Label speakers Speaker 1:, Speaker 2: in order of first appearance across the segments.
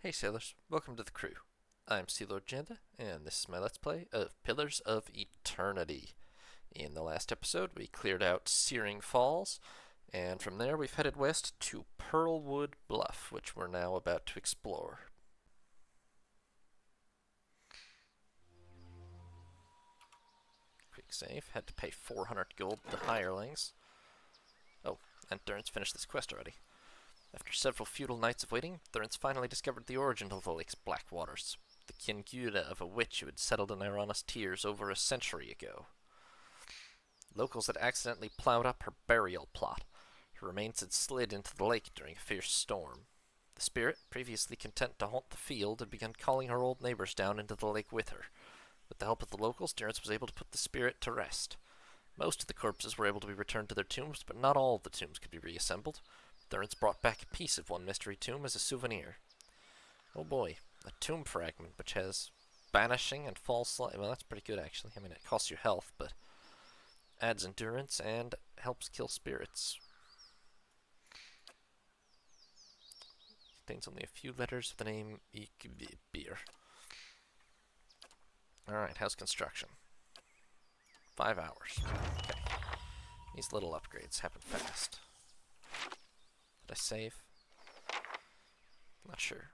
Speaker 1: Hey sailors, welcome to the crew. I'm Sea Lord Janda, and this is my Let's Play of Pillars of Eternity. In the last episode, we cleared out Searing Falls, and from there we've headed west to Pearlwood Bluff, which we're now about to explore. Quick save, had to pay 400 gold to hirelings. Oh, and Durance finished this quest already. After several futile nights of waiting, Durance finally discovered the origin of the lake's black waters, the Kingura of a witch who had settled in Irana's tears over a century ago. Locals had accidentally plowed up her burial plot. Her remains had slid into the lake during a fierce storm. The spirit, previously content to haunt the field, had begun calling her old neighbors down into the lake with her. With the help of the locals, Durance was able to put the spirit to rest. Most of the corpses were able to be returned to their tombs, but not all of the tombs could be reassembled. Durance brought back a piece of one mystery tomb as a souvenir. Oh boy, a tomb fragment which has banishing and false light. Well, that's pretty good actually. I mean, it costs you health, but adds endurance and helps kill spirits. Contains only a few letters of the name Ikvibir. Alright, how's construction? 5 hours. Okay. These little upgrades happen fast. Did I save? Not sure.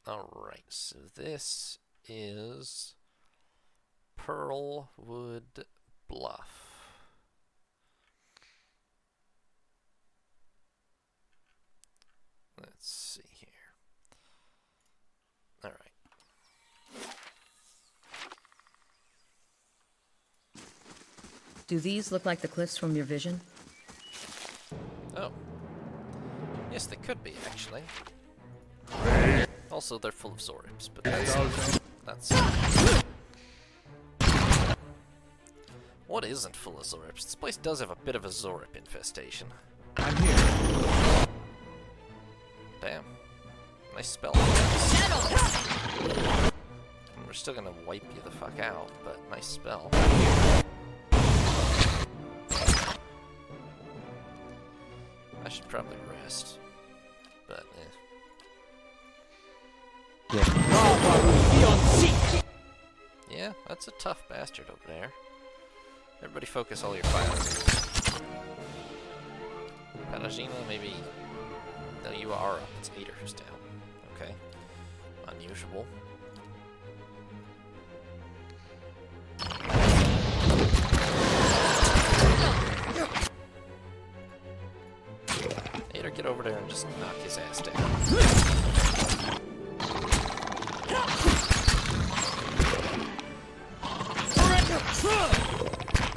Speaker 1: Alright, so this is Pearlwood Bluff. Let's see here. Alright.
Speaker 2: Do these look like the cliffs from your vision?
Speaker 1: Oh. Yes, they could be, actually. Also, they're full of Zorips, but that's... What isn't full of Zorips? This place does have a bit of a Zorip infestation.
Speaker 3: I'm here.
Speaker 1: Damn. Nice spell. We're still gonna wipe you the fuck out, but nice spell. I should probably rest. But, yeah, that's a tough bastard over there. Everybody focus all your fire. Palagina, maybe... No, you are up. It's Ader who's down. Okay. Unusual. Ader, get over there and just knock his ass down.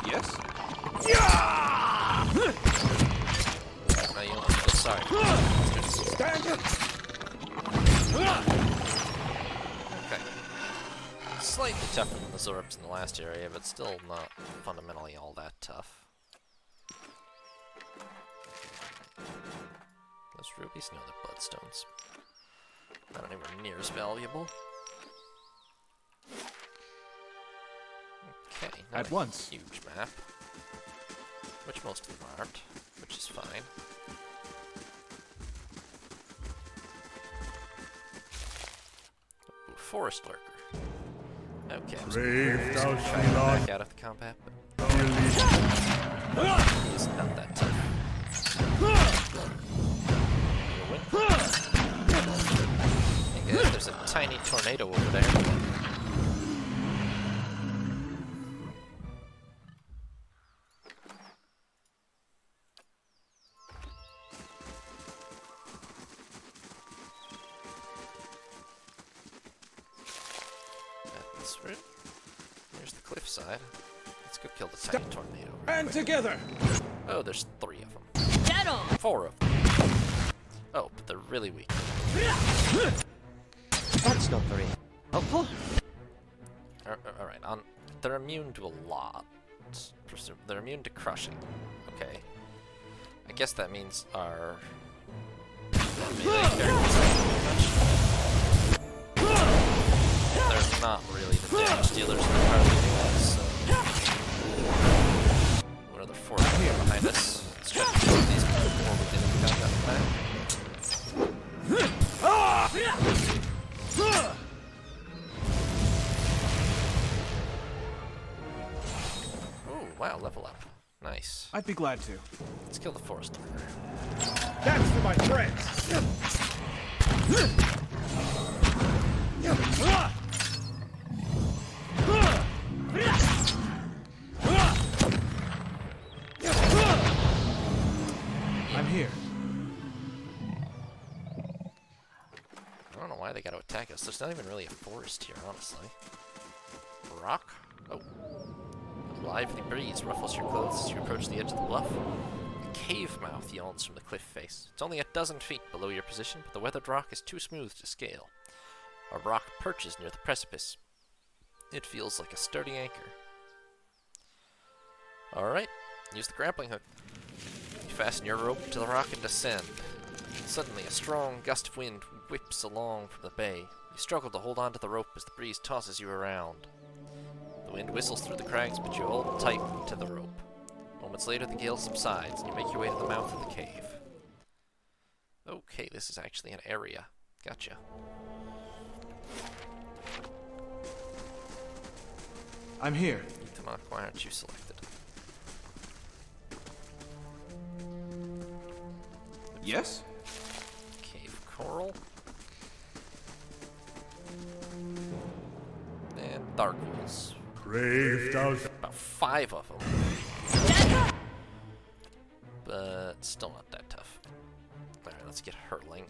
Speaker 1: Yes? Now you don't feel sorry. Okay. Slightly tougher than the Zorips in the last area, but still not fundamentally all that tough. Those rubies? No, they're bloodstones. Not anywhere near as valuable. Okay, not
Speaker 3: At once.
Speaker 1: Huge map. Which most of them aren't, which is fine. Ooh, forest lurker. Okay, I'm just gonna try to back out of the combat, but he's not that tough. Hey guys, there's a tiny tornado over there. This route. Here's the cliffside. Let's go kill the tiny tornado.
Speaker 3: And together.
Speaker 1: Oh, there's 3 of them. 4 of them. Oh, but they're really weak.
Speaker 4: That's not very helpful.
Speaker 1: Alright, they're immune to a lot. They're immune to crushing. Okay. I guess that means our... They're not really the damage dealers in the party anyway, so... What other forces are behind us? Let's try to kill these before we get into combat. now level up. Nice.
Speaker 3: I'd be glad to.
Speaker 1: Let's kill the forest dweller.
Speaker 3: That's for my friends! I'm here.
Speaker 1: I don't know why they gotta attack us. There's not even really a forest here, honestly. Rock? Oh. A lively breeze ruffles your clothes as you approach the edge of the bluff. A cave mouth yawns from the cliff face. It's only a dozen feet below your position, but the weathered rock is too smooth to scale. A rock perches near the precipice. It feels like a sturdy anchor. Alright, use the grappling hook. You fasten your rope to the rock and descend. Suddenly, a strong gust of wind whips along from the bay. You struggle to hold on to the rope as the breeze tosses you around. The wind whistles through the crags, but you hold tight to the rope. Moments later, the gale subsides, and you make your way to the mouth of the cave. Okay, this is actually an area. Gotcha.
Speaker 3: I'm here.
Speaker 1: Itamak, why aren't you selected?
Speaker 3: Yes?
Speaker 1: Cave coral. And dark wolves. About 5 of them. But still not that tough. Alright, let's get hurtling.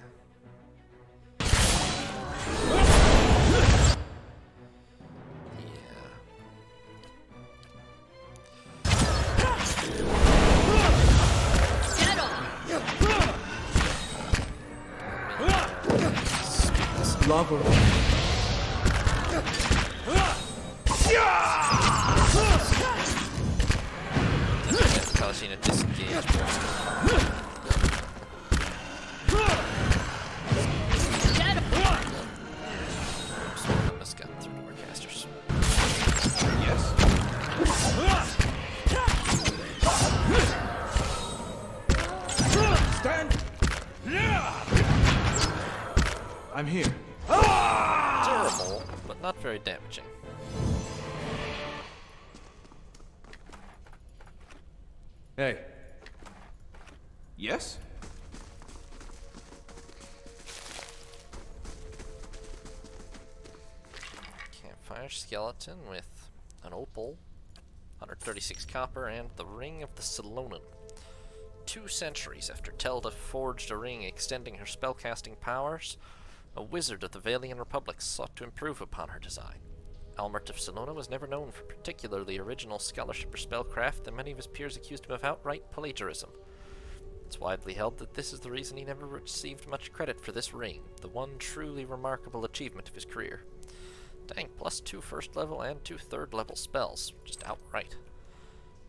Speaker 3: Lava.
Speaker 1: Causing a disengage. This got through to our casters.
Speaker 3: Yes? Stand! I'm here.
Speaker 1: Durable, but not very damaging.
Speaker 3: Hey. Yes?
Speaker 1: Campfire skeleton with an opal, 136 copper, and the Ring of the Salonen. 2 centuries after Telda forged a ring extending her spellcasting powers, a wizard of the Valian Republic sought to improve upon her design. Almert of Salona was never known for particularly original scholarship or spellcraft, and many of his peers accused him of outright plagiarism. It's widely held that this is the reason he never received much credit for this ring, the one truly remarkable achievement of his career. Dang, +2 first level and 2 third level spells, just outright.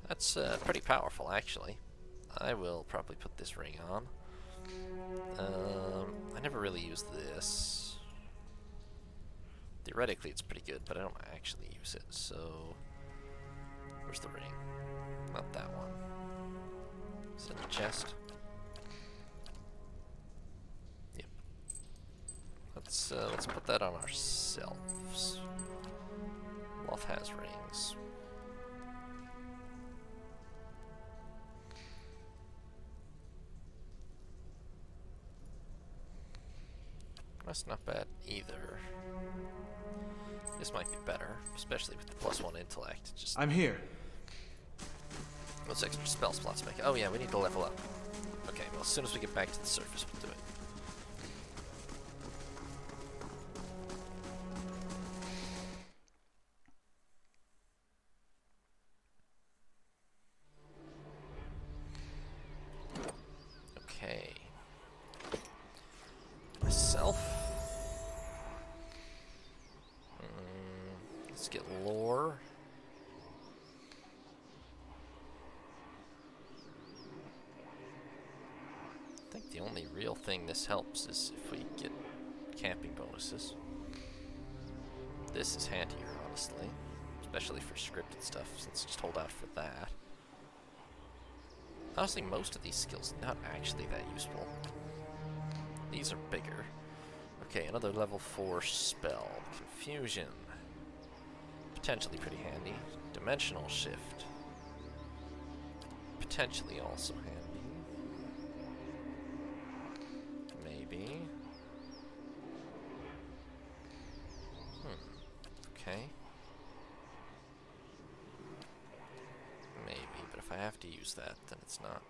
Speaker 1: That's pretty powerful, actually. I will probably put this ring on. I never really used this. Theoretically, it's pretty good, but I don't actually use it, so... Where's the ring? Not that one. Is it in the chest? Yep. Let's put that on ourselves. Loth has rings. That's not bad either. This might be better, especially with the +1 intellect. Just
Speaker 3: I'm here.
Speaker 1: those extra spell slots make it. Oh yeah, we need to level up. Okay, well as soon as we get back to the surface, we'll do it. Okay. Myself. Let's get lore. I think the only real thing this helps is if we get camping bonuses. This is handier, honestly. Especially for scripted stuff, so let's just hold out for that. Honestly, most of these skills not actually that useful. These are bigger. Okay, another level 4 spell. Confusion. Potentially pretty handy. Dimensional shift. potentially also handy. Maybe. Okay. Maybe, but if I have to use that, then it's not.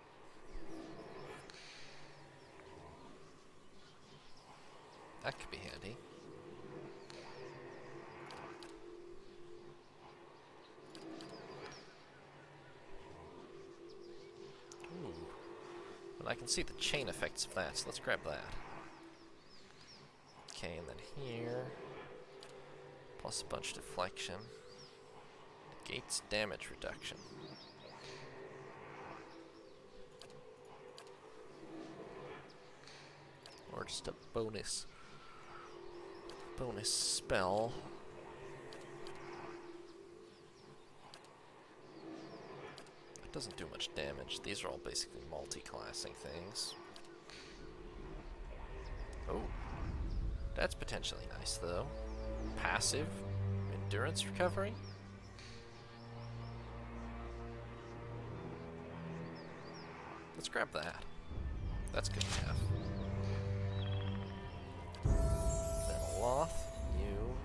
Speaker 1: That could be handy. Ooh. But I can see the chain effects of that, so let's grab that. Okay, and then here. Plus a bunch of deflection. Negates damage reduction. Or just a bonus spell. It doesn't do much damage. These are all basically multi-classing things. Oh. That's potentially nice though. Passive endurance recovery. Let's grab that. That's good to have. Then Loth, you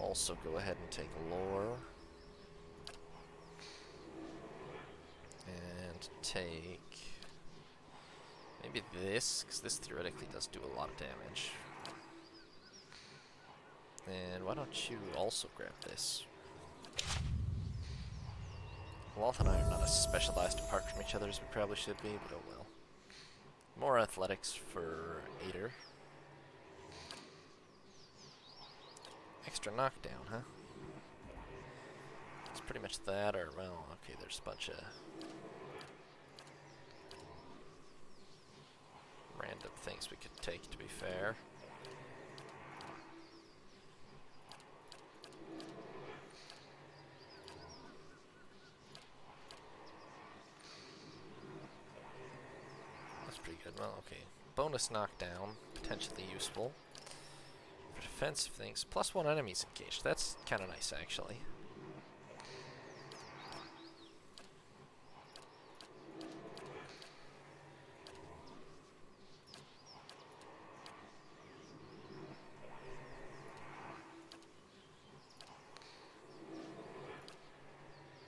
Speaker 1: also go ahead and take lore. And take maybe this, because this theoretically does do a lot of damage. And why don't you also grab this? Loth and I are not as specialized apart from each other as we probably should be, but oh well. More athletics for Aider. Extra knockdown, huh? It's pretty much that, or, well, okay, there's a bunch of random things we could take, to be fair. That's pretty good. Well, okay. Bonus knockdown, potentially useful. For defensive things, +1 enemies engaged. That's kind of nice, actually.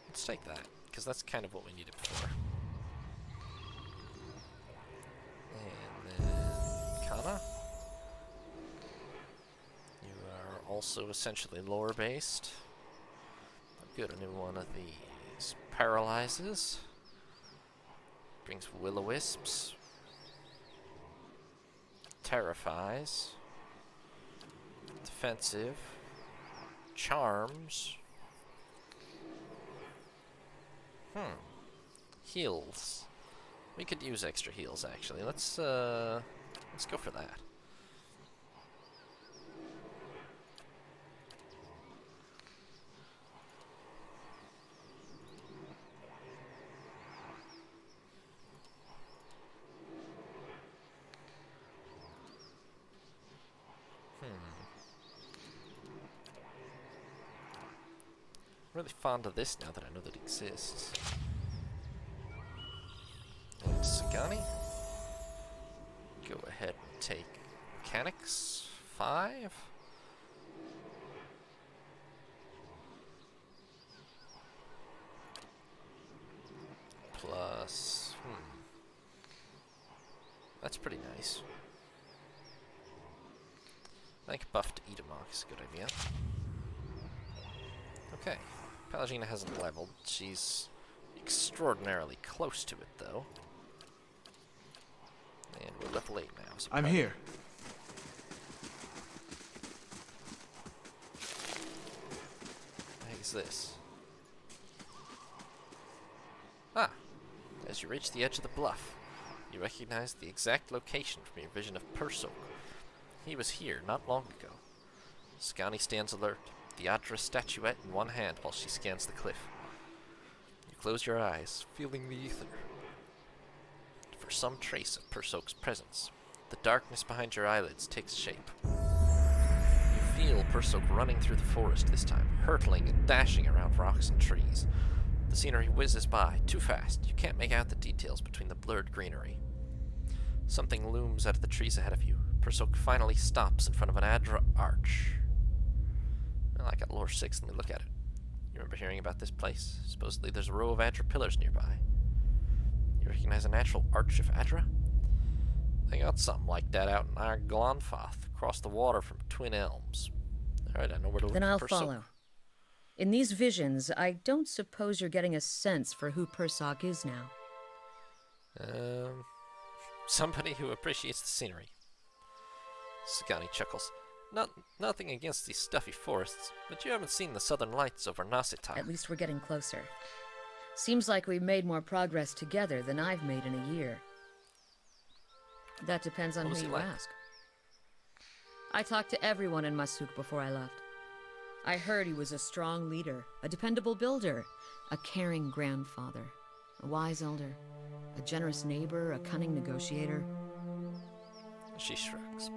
Speaker 1: Let's take that, because that's kind of what we needed before. And then Kana. You are also essentially lore-based. I've got a new one of these. Paralyzes. Brings will-o-wisps. Terrifies. Defensive. Charms. Heals. We could use extra heals, actually. Let's go for that. Really fond of this now that I know that it exists. And Sagani. Go ahead and take mechanics 5. Plus, that's pretty nice. I think buff to Edomok is a good idea. Okay. Palagina hasn't leveled. She's extraordinarily close to it, though. And we're level 8 now. So
Speaker 3: I'm here.
Speaker 1: What the heck is this? Ah! As you reach the edge of the bluff, you recognize the exact location from your vision of Persoak. He was here not long ago. Skani stands alert, the Adra statuette in one hand while she scans the cliff. You close your eyes, feeling the ether. For some trace of Persoak's presence, the darkness behind your eyelids takes shape. You feel Persoak running through the forest this time, hurtling and dashing around rocks and trees. The scenery whizzes by, too fast. You can't make out the details between the blurred greenery. Something looms out of the trees ahead of you. Persok finally stops in front of an Adra arch. Well, I got lore 6 and look at it. You remember hearing about this place? Supposedly there's a row of Adra pillars nearby. You recognize a natural arch of Adra? They got something like that out in Arglanfath, across the water from Twin Elms. Alright, I know where to look
Speaker 2: Then I'll
Speaker 1: for Persok.
Speaker 2: follow. In these visions, I don't suppose you're getting a sense for who Persok is now.
Speaker 1: Somebody who appreciates the scenery. Sagani chuckles. Nothing against these stuffy forests, but you haven't seen the southern lights over Nasitai.
Speaker 2: At least we're getting closer. Seems like we've made more progress together than I've made in a year. That depends on
Speaker 1: What was
Speaker 2: who
Speaker 1: he
Speaker 2: you
Speaker 1: like?
Speaker 2: ask. I talked to everyone in Masuk before I left. I heard he was a strong leader, a dependable builder, a caring grandfather, a wise elder, a generous neighbor, a cunning negotiator.
Speaker 1: She shrugs.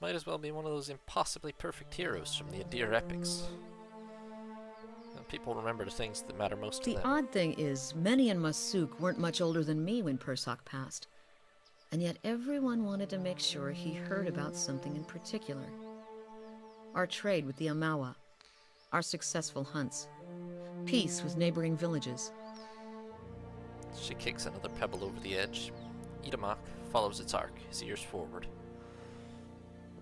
Speaker 1: Might as well be one of those impossibly perfect heroes from the Adir epics. And people remember the things that matter most to
Speaker 2: The
Speaker 1: them.
Speaker 2: odd thing is, many in Masuk weren't much older than me when Persok passed. And yet everyone wanted to make sure he heard about something in particular. Our trade with the Amawa, our successful hunts, peace with neighboring villages.
Speaker 1: She kicks another pebble over the edge. Itamak follows its arc, his ears forward.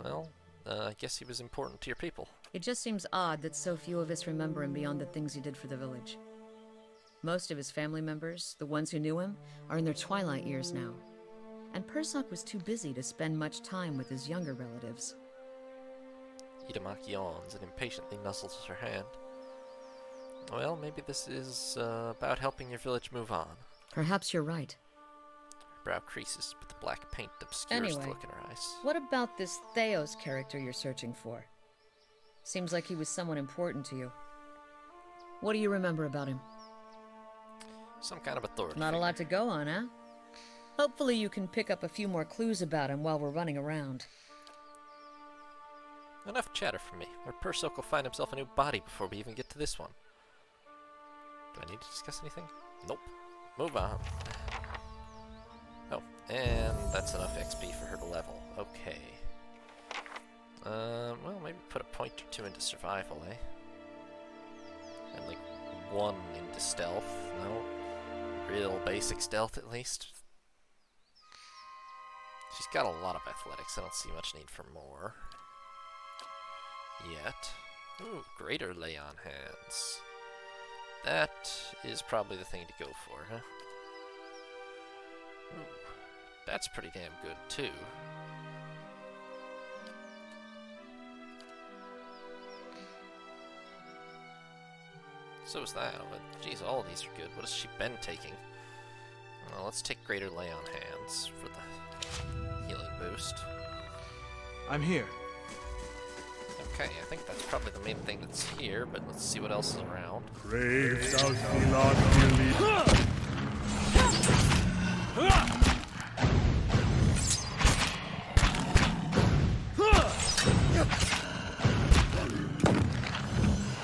Speaker 1: Well, I guess he was important to your people.
Speaker 2: It just seems odd that so few of us remember him beyond the things he did for the village. Most of his family members, the ones who knew him, are in their twilight years now. And Persok was too busy to spend much time with his younger relatives.
Speaker 1: Itamak yawns and impatiently nuzzles her hand. Well, maybe this is about helping your village move on.
Speaker 2: Perhaps you're right.
Speaker 1: Her brow creases, but the black paint obscures
Speaker 2: Anyway.
Speaker 1: the look in her eyes.
Speaker 2: What about this Theos character you're searching for? Seems like he was someone important to you. What do you remember about him?
Speaker 1: Some kind of authority
Speaker 2: Not a
Speaker 1: figure.
Speaker 2: lot to go on, huh? Hopefully you can pick up a few more clues about him while we're running around.
Speaker 1: Enough chatter from me, or Persok will find himself a new body before we even get to this one. Do I need to discuss anything? Nope. Move on. Oh, and that's enough XP for her to level. Okay. Well, maybe put a point or 2 into survival, eh? And like 1 into stealth, no? Real basic stealth, at least. She's got a lot of athletics, I don't see much need for more. Yet. Ooh, greater lay on hands. That is probably the thing to go for, huh? Ooh, that's pretty damn good, too. So is that. But geez, all of these are good. What has she been taking? Well, let's take greater lay on hands for the healing boost.
Speaker 3: I'm here.
Speaker 1: Okay, I think that's probably the main thing that's here, but let's see what else is around.
Speaker 5: Brave South Milan Billy.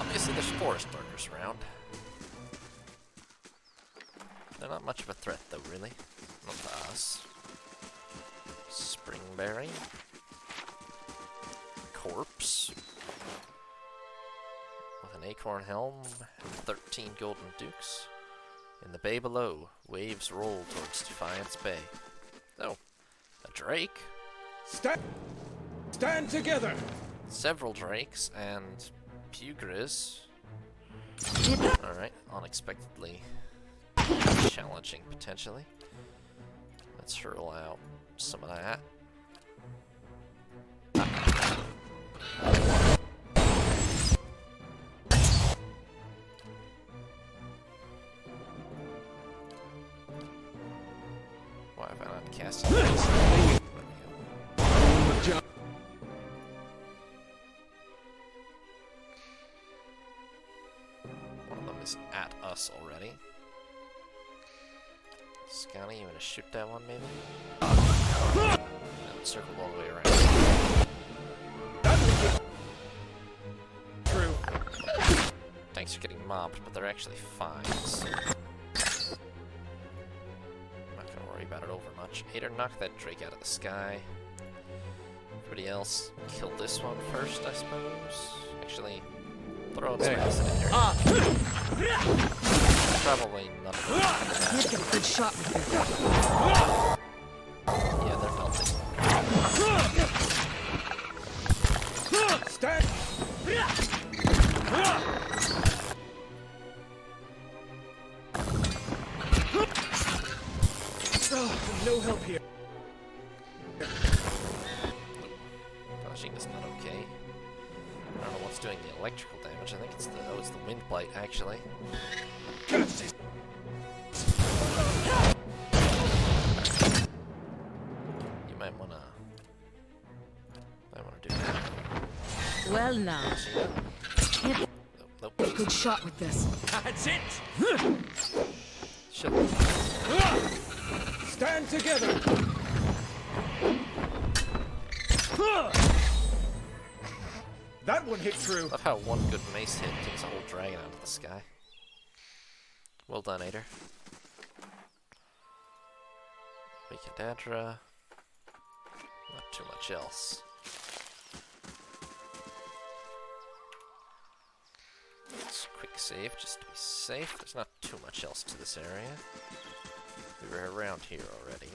Speaker 1: Obviously there's forest lurkers around. They're not much of a threat though, really. Not to us. Springberry. Corpse. With an acorn helm and 13 golden dukes. In the bay below, waves roll towards Defiance Bay. Oh, a drake.
Speaker 3: Stand together!
Speaker 1: Several drakes and pugres. Alright, unexpectedly challenging potentially. Let's hurl out some of that. Why have I not cast it? There we go. One of them is at us already. Scotty, you wanna shoot that one maybe? And circle all the way around.
Speaker 3: True.
Speaker 1: Thanks for getting mobbed, but they're actually fines. I'm not gonna worry about it over much. Ader, knock that Drake out of the sky. Everybody else, kill this one first, I suppose. Actually, throw some acid in here. Probably none of them.
Speaker 2: Can't get a good shot with this.
Speaker 1: Yeah, they're melting.
Speaker 3: Stand! Oh, no help here.
Speaker 1: Dodging is not okay. I don't know what's doing the electrical damage. I think it's the wind blight actually. You might wanna do that.
Speaker 2: Well now.
Speaker 1: See that?
Speaker 2: Can't
Speaker 1: Nope.
Speaker 2: get a good shot with this.
Speaker 3: That's it!
Speaker 1: Shit.
Speaker 3: Stand together! That one hit true.
Speaker 1: Love how one good mace hit takes a whole dragon out of the sky. Well done, Ader. Wikidadra. Not too much else. Let's quick save just to be safe. There's not too much else to this area. We were around here already.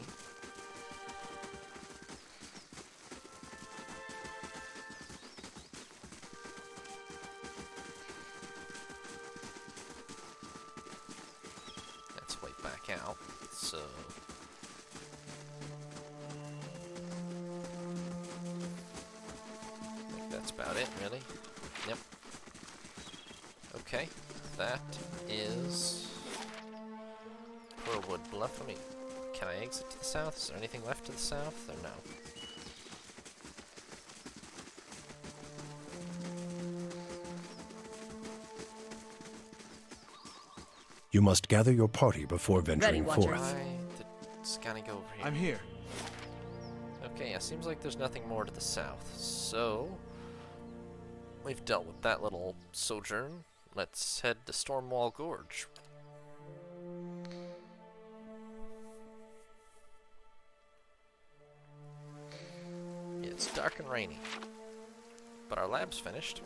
Speaker 1: That's way back out, so... I think that's about it, really. Yep. Okay, that is Pearlwood Bluff. Let me... Can I exit to the south? Is there anything left to the south? Or no?
Speaker 6: You must gather your party before venturing
Speaker 2: Watcher.
Speaker 6: forth.
Speaker 1: Why did Scanny go over here?
Speaker 3: I'm here.
Speaker 1: Okay, yeah, seems like there's nothing more to the south. So, we've dealt with that little sojourn. Let's head to Stormwall Gorge. It's dark and rainy, but our lab's finished.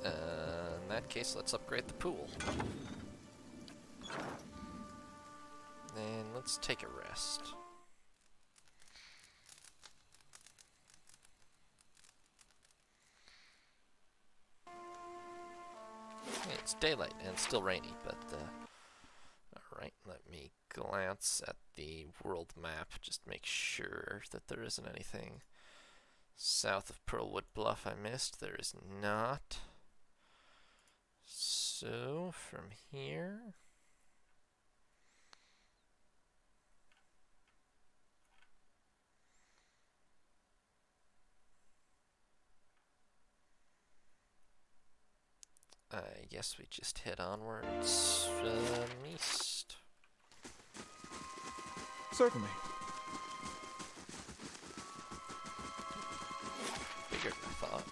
Speaker 1: In that case, let's upgrade the pool. And let's take a rest. It's daylight and it's still rainy, but alright, let me glance at the world map, just make sure that there isn't anything south of Pearlwood Bluff I missed. There is not. So, from here... I guess we just head onwards east.
Speaker 3: Certainly.
Speaker 1: Bigger than I thought.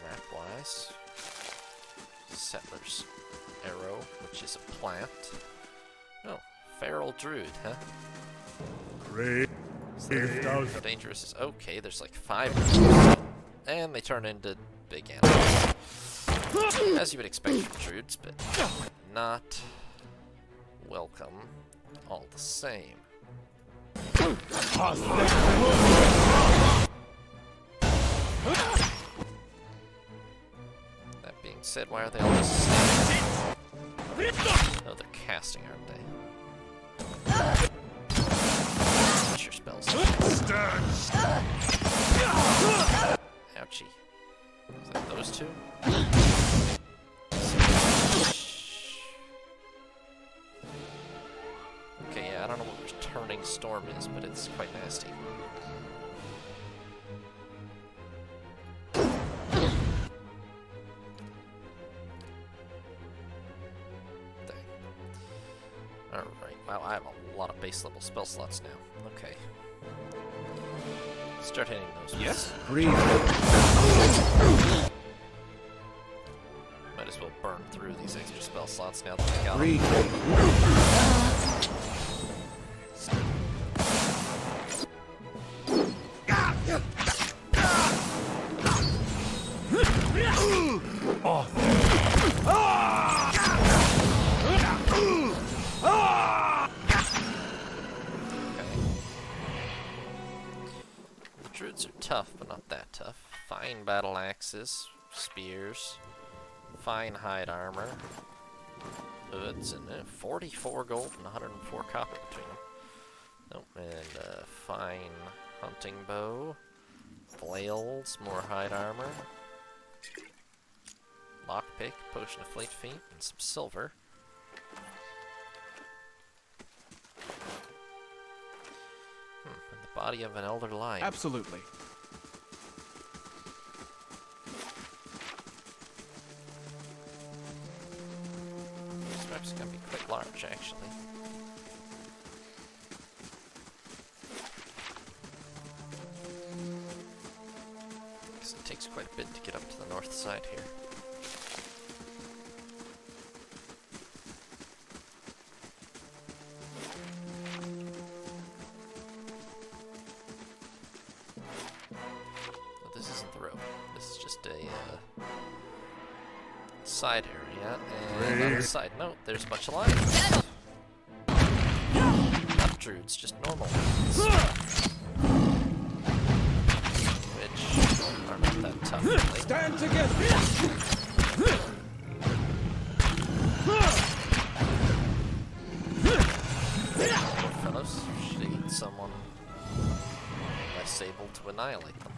Speaker 1: Map-wise. Settler's Arrow, which is a plant. Oh, feral druid, huh?
Speaker 5: Great.
Speaker 1: So dangerous is okay, there's like 5 of them. And they turn into big animals. As you would expect from druids, but not welcome all the same. That being said, why are they all just standing? Oh, they're casting, aren't they? What's your spells? Ouchie. Is that those two? Okay, yeah, I don't know what returning storm is, but it's quite nasty. Dang. Alright, wow, I have a lot of base level spell slots now. Okay. Start hitting those.
Speaker 3: Yes?
Speaker 5: Breathe.
Speaker 1: Might as well burn through these extra spell slots now that I got them.
Speaker 5: Breathe.
Speaker 1: The druids are tough, but not that tough. Fine battle axes, spears, fine hide armor, hoods, and 44 gold and 104 copper between them. Nope, and fine hunting bow, flails, more hide armor, lockpick, potion of fleet feet, and some silver. And the body of an elder lion.
Speaker 3: Absolutely.
Speaker 1: This map's gonna be quite large, actually. Because it takes quite a bit to get up to the north side here. Oh, this isn't the road. This is just a side area, and on the side note, there's a bunch of lions. Not druids, just normal ones. Which are not that tough, really.
Speaker 3: Stand together!
Speaker 1: Fellows, should eat someone less able to annihilate them.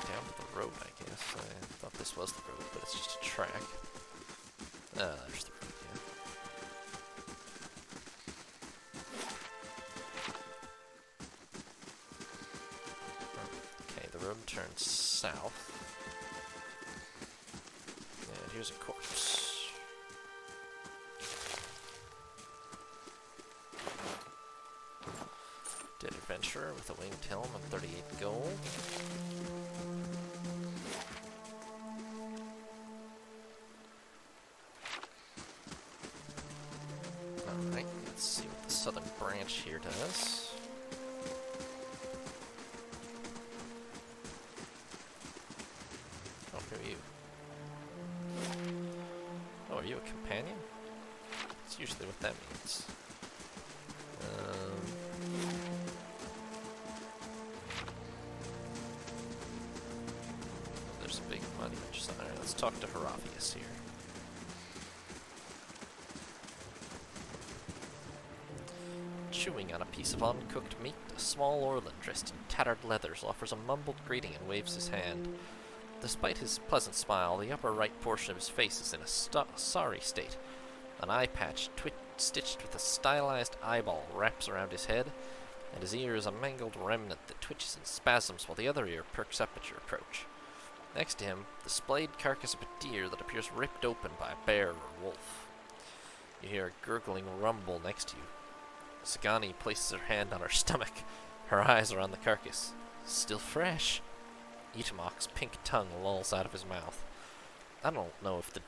Speaker 1: Down to the road, I guess. I thought this was the road, but it's just a track. Ah, there's the road, yeah. Okay, the road turns south. And here's a corpse. Dead adventurer with a winged helm and 38 gold. Alright, let's see what the southern branch here does. Oh, who are you? Oh, are you a companion? That's usually what that means. There's a big monument just on there. Let's talk to Hiravias here. Chewing on a piece of uncooked meat, a small Orlan dressed in tattered leathers offers a mumbled greeting and waves his hand. Despite his pleasant smile, the upper right portion of his face is in a sorry state. An eye patch stitched with a stylized eyeball wraps around his head, and his ear is a mangled remnant that twitches in spasms while the other ear perks up at your approach. Next to him, the splayed carcass of a deer that appears ripped open by a bear or wolf. You hear a gurgling rumble next to you. Sagani places her hand on her stomach. Her eyes are on the carcass. Still fresh. Itamok's pink tongue lolls out of his mouth. I don't know if the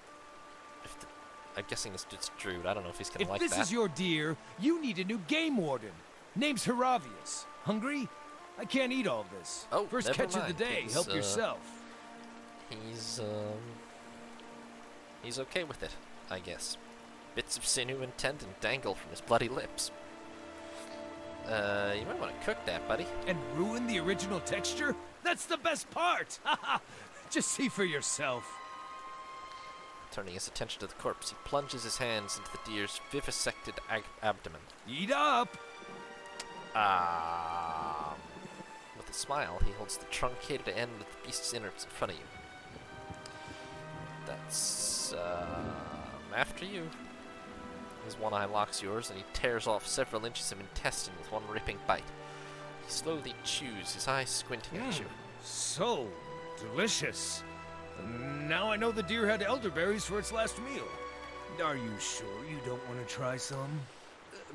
Speaker 1: I'm guessing this dude's druid. I don't know if he's gonna like that.
Speaker 7: If this is your deer, you need a new game warden. Name's Hiravias. Hungry? I can't eat all this.
Speaker 1: Oh,
Speaker 7: First
Speaker 1: never
Speaker 7: catch of the
Speaker 1: mind.
Speaker 7: day.
Speaker 1: He's,
Speaker 7: Help yourself.
Speaker 1: He's okay with it, I guess. Bits of sinew and tendon dangle from his bloody lips. You might want to cook that, buddy.
Speaker 7: And ruin the original texture? That's the best part! Haha! Just see for yourself.
Speaker 1: Turning his attention to the corpse, he plunges his hands into the deer's vivisected abdomen.
Speaker 7: Eat up!
Speaker 1: With a smile, he holds the truncated end of the beast's innards in front of you. That's, after you. His one eye locks yours, and he tears off several inches of intestine with one ripping bite. He slowly chews, his eyes squinting at you.
Speaker 7: So delicious. Now I know the deer had elderberries for its last meal. Are you sure you don't want to try some?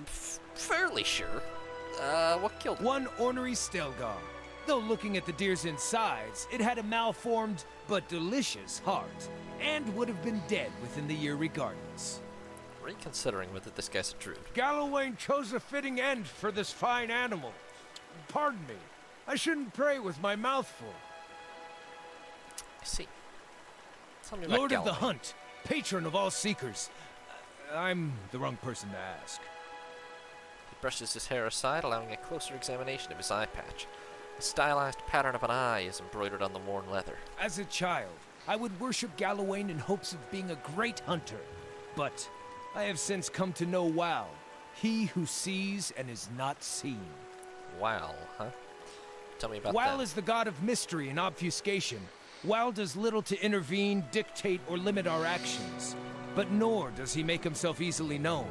Speaker 1: Fairly sure. What killed it?
Speaker 7: One ornery Stelgar. Though looking at the deer's insides, it had a malformed but delicious heart, and would have been dead within the year regardless.
Speaker 1: Reconsidering whether this guy's a druid.
Speaker 7: Gallowayne chose a fitting end for this fine animal. Pardon me. I shouldn't pray with my mouth full.
Speaker 1: I see. Tell me about
Speaker 7: Lord of the
Speaker 1: Galloway.
Speaker 7: Hunt, patron of all seekers. I'm the wrong person to ask.
Speaker 1: He brushes his hair aside, allowing a closer examination of his eye patch. A stylized pattern of an eye is embroidered on the worn leather.
Speaker 7: As a child, I would worship Gallowayne in hopes of being a great hunter. But I have since come to know Wow, he who sees and is not seen.
Speaker 1: Wow, huh? Tell me about
Speaker 7: Wow
Speaker 1: that.
Speaker 7: is the god of mystery and obfuscation. Wow does little to intervene, dictate, or limit our actions. But nor does he make himself easily known.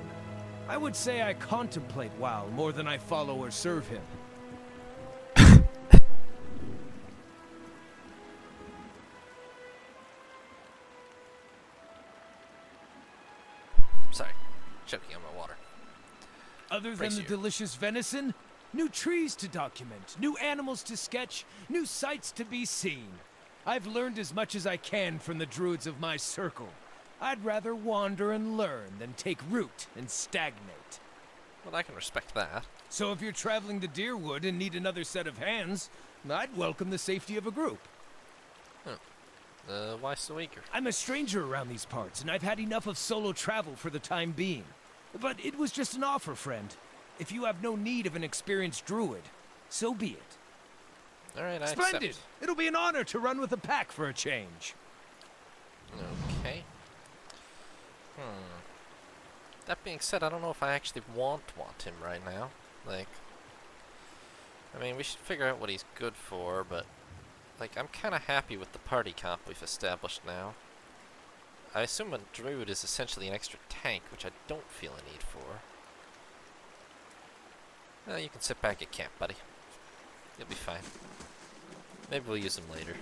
Speaker 7: I would say I contemplate Wow more than I follow or serve him.
Speaker 1: Sorry, choking on my water.
Speaker 7: Other than
Speaker 1: Brace
Speaker 7: the
Speaker 1: you.
Speaker 7: delicious venison, new trees to document, new animals to sketch, new sights to be seen. I've learned as much as I can from the druids of my circle. I'd rather wander and learn than take root and stagnate.
Speaker 1: Well, I can respect that.
Speaker 7: So if you're traveling to Deerwood and need another set of hands, I'd welcome the safety of a group.
Speaker 1: Why so eager?
Speaker 7: I'm a stranger around these parts, and I've had enough of solo travel for the time being. But it was just an offer, friend. If you have no need of an experienced druid, so be it.
Speaker 1: Alright, I
Speaker 7: Splendid!
Speaker 1: accept.
Speaker 7: It'll be an honor to run with a pack for a change.
Speaker 1: Okay. That being said, I don't know if I actually want him right now. Like, I mean, we should figure out what he's good for, but, like, I'm kind of happy with the party comp we've established now. I assume a druid is essentially an extra tank, which I don't feel a need for. Well, you can sit back at camp, buddy. You'll be fine. Maybe we'll use them later.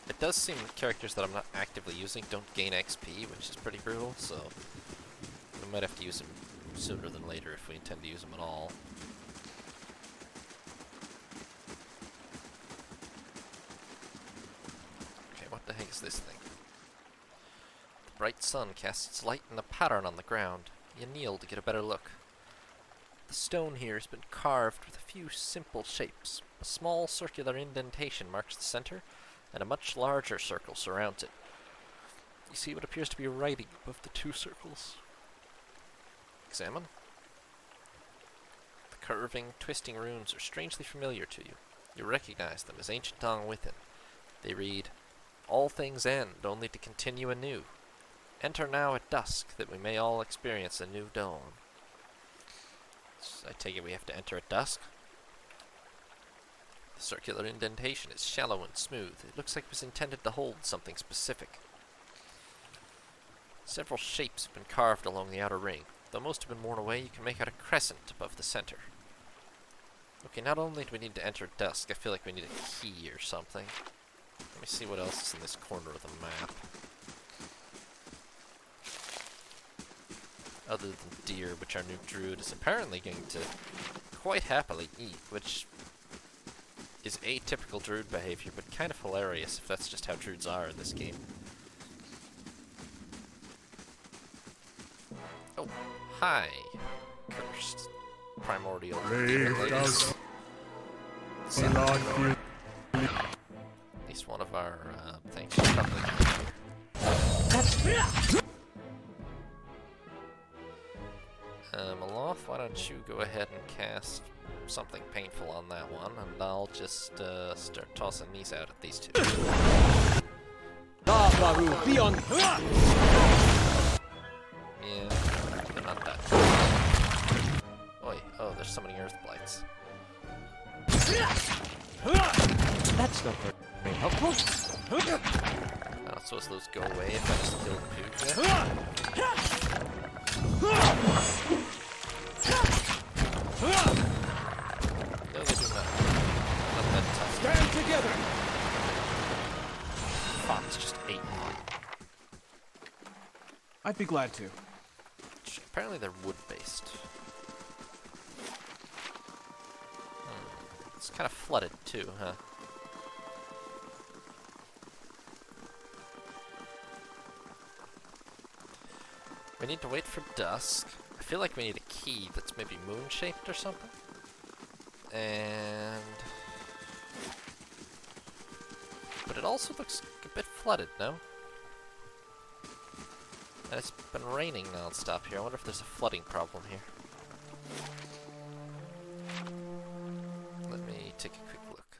Speaker 1: It does seem that characters that I'm not actively using don't gain XP, which is pretty brutal, so we might have to use them sooner than later if we intend to use them at all. Okay, what the heck is this thing? The bright sun casts its light in a pattern on the ground. You kneel to get a better look. The stone here has been carved with a few simple shapes. A small circular indentation marks the center, and a much larger circle surrounds it. You see what appears to be writing above the two circles. Examine. The curving, twisting runes are strangely familiar to you. You recognize them as ancient tongue within. They read, "All things end, only to continue anew. Enter now at dusk, that we may all experience a new dawn." So I take it we have to enter at dusk? The circular indentation is shallow and smooth. It looks like it was intended to hold something specific. Several shapes have been carved along the outer ring. Though most have been worn away, you can make out a crescent above the center. Okay, not only do we need to enter at dusk, I feel like we need a key or something. Let me see what else is in this corner of the map. Other than deer, which our new druid is apparently going to quite happily eat, which is atypical druid behavior, but kind of hilarious if that's just how druids are in this game. Oh, hi, cursed primordial demon
Speaker 5: Brave
Speaker 1: ladies.
Speaker 5: does not feel
Speaker 1: At least one of our things is probably Maloth, why don't you go ahead and cast something painful on that one, and I'll just start tossing these out at these two.
Speaker 4: Be on.
Speaker 1: Yeah, they're not that. Oi, oh, there's so many earth blights.
Speaker 4: That's not very helpful.
Speaker 1: I don't suppose those go away if I just kill the Puga. No, they do not. Not that tough.
Speaker 7: Stand together!
Speaker 1: Fuck, it's just 8.
Speaker 3: I'd be glad to.
Speaker 1: Apparently they're wood-based. It's kind of flooded too, huh? We need to wait for dusk. I feel like we need a key that's maybe moon-shaped or something. But it also looks a bit flooded, no? And it's been raining non-stop here. I wonder if there's a flooding problem here. Let me take a quick look.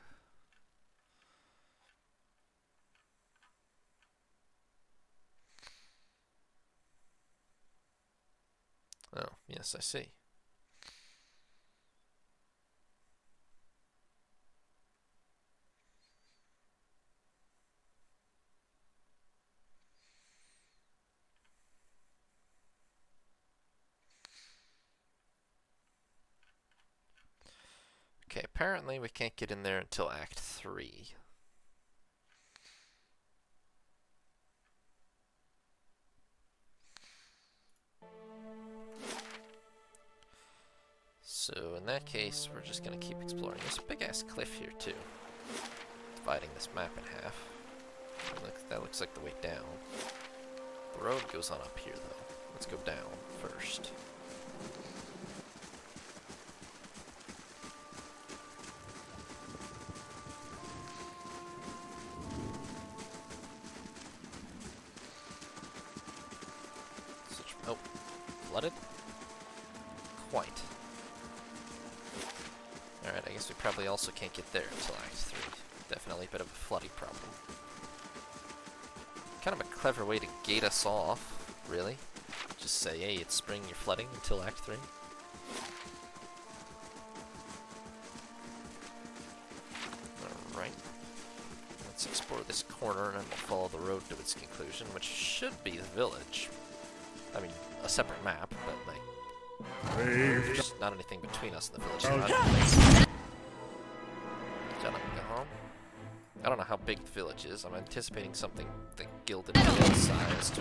Speaker 1: Oh, yes, I see. Okay, apparently we can't get in there until Act 3. So in that case, we're just gonna keep exploring. There's a big-ass cliff here too, dividing this map in half. That looks like the way down. The road goes on up here though. Let's go down first. Oh, flooded? Quite. Alright, I guess we probably also can't get there until Act 3. Definitely a bit of a flooding problem. Kind of a clever way to gate us off, really. Just say, hey, it's spring, you're flooding until Act 3. Alright. Let's explore this corner and then we'll follow the road to its conclusion, which should be the village. I mean, a separate map, but like, there's not anything between us and the village. I don't know how big the village is. I'm anticipating something the Gilded Hill sized.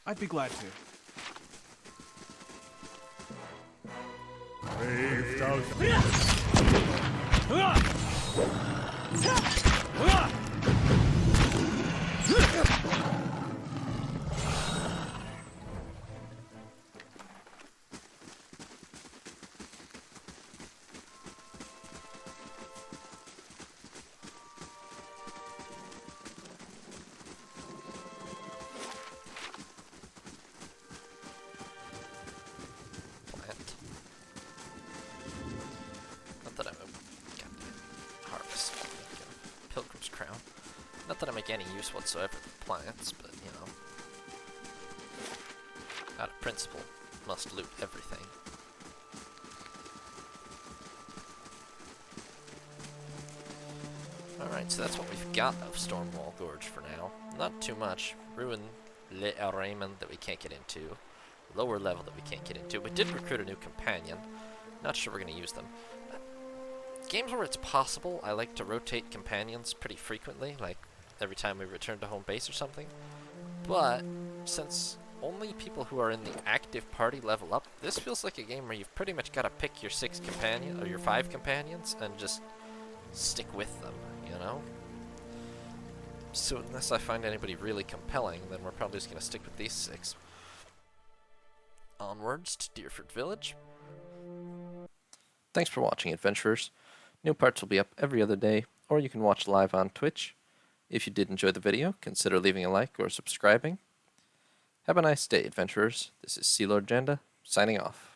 Speaker 3: I'd be glad to. Not that I make any use whatsoever of plants, but, you know, out of principle, must loot everything. Alright, so that's what we've got of Stormwall Gorge for now. Not too much. Ruin Le Raymond that we can't get into. Lower level that we can't get into. We did recruit a new companion. Not sure we're going to use them. Games where it's possible, I like to rotate companions pretty frequently, like every time we return to home base or something. But since only people who are in the active party level up, this feels like a game where you've pretty much got to pick your 6 companions or your 5 companions and just stick with them, you know? So unless I find anybody really compelling, then we're probably just going to stick with these 6. Onwards to Dyrford Village. Thanks for watching, adventurers. New parts will be up every other day, or you can watch live on Twitch. If you did enjoy the video, consider leaving a like or subscribing. Have a nice day, adventurers. This is Sea Lord Janda, signing off.